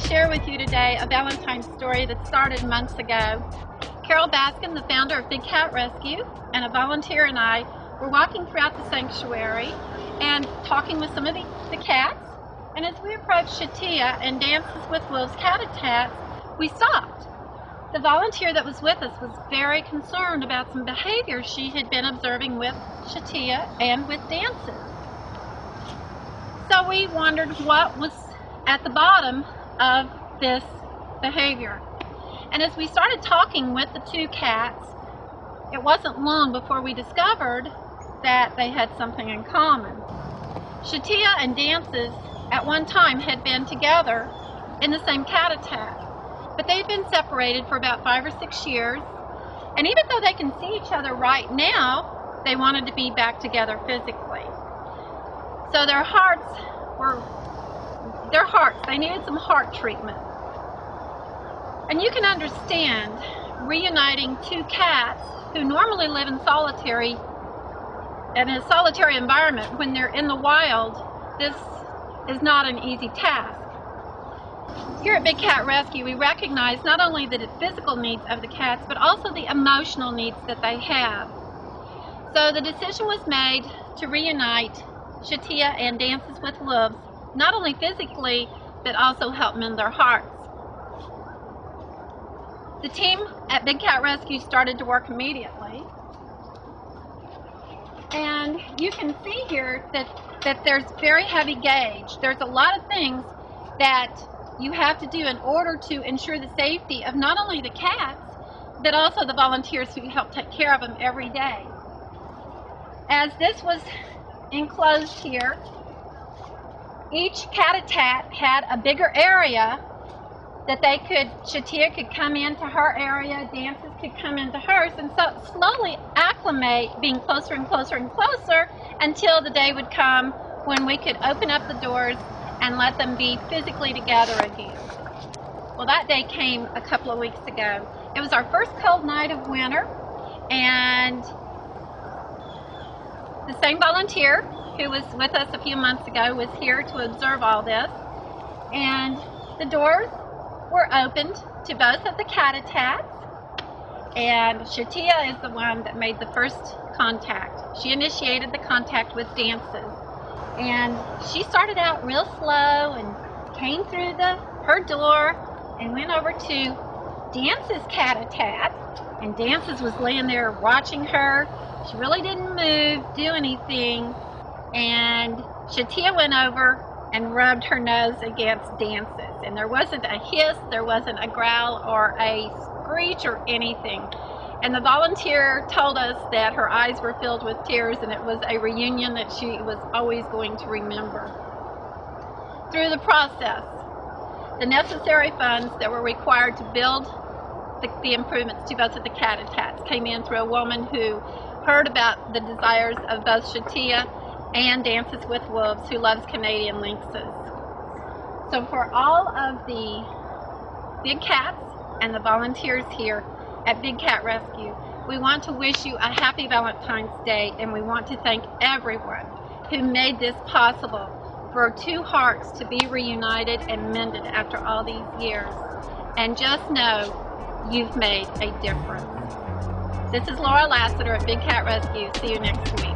share with you today a Valentine story that started months ago. Carol Baskin, the founder of Big Cat Rescue, and a volunteer and I were walking throughout the sanctuary and talking with some of the cats. And as we approached Shatia and Dances with Wolves habitats, we stopped. The volunteer that was with us was very concerned about some behavior she had been observing with Shatia and with Dances. So we wondered what was at the bottom of this behavior. And as we started talking with the two cats, it wasn't long before we discovered that they had something in common. Shatia and Dances at one time had been together in the same cat attack, but they had been separated for about 5 or 6 years, and even though they can see each other right now, they wanted to be back together physically. So they needed some heart treatment. And you can understand reuniting two cats who normally live in a solitary environment. When they're in the wild, this is not an easy task. Here at Big Cat Rescue, we recognize not only the physical needs of the cats, but also the emotional needs that they have. So the decision was made to reunite Shatia and Dances with Wolves, not only physically, but also help mend their hearts. The team at Big Cat Rescue started to work immediately. And you can see here that there's very heavy gauge. There's a lot of things that you have to do in order to ensure the safety of not only the cats, but also the volunteers who help take care of them every day. As this was enclosed here, each cat attack had a bigger area that Shatia could come into her area, Dances could come into hers, and so slowly acclimate, being closer and closer and closer until the day would come when we could open up the doors and let them be physically together again. Well, that day came a couple of weeks ago. It was our first cold night of winter, and the same volunteer who was with us a few months ago was here to observe all this, and the doors were opened to both of the cat attacks, and Shatia is the one that made the first contact. She initiated the contact with Dances, and she started out real slow and came through her door and went over to Dances' cat attack, and Dances was laying there watching her. She really didn't move, do anything, and Shatia went over and rubbed her nose against Dances. And there wasn't a hiss, there wasn't a growl or a screech or anything. And the volunteer told us that her eyes were filled with tears, and it was a reunion that she was always going to remember. Through the process, the necessary funds that were required to build the improvements to both of the cat attacks came in through a woman who heard about the desires of both Shatia and Dances with Wolves, who loves Canadian lynxes. So for all of the big cats and the volunteers here at Big Cat Rescue, we want to wish you a happy Valentine's Day, and we want to thank everyone who made this possible for two hearts to be reunited and mended after all these years. And just know you've made a difference. This is Lluellyn-Lassiter at Big Cat Rescue. See you next week.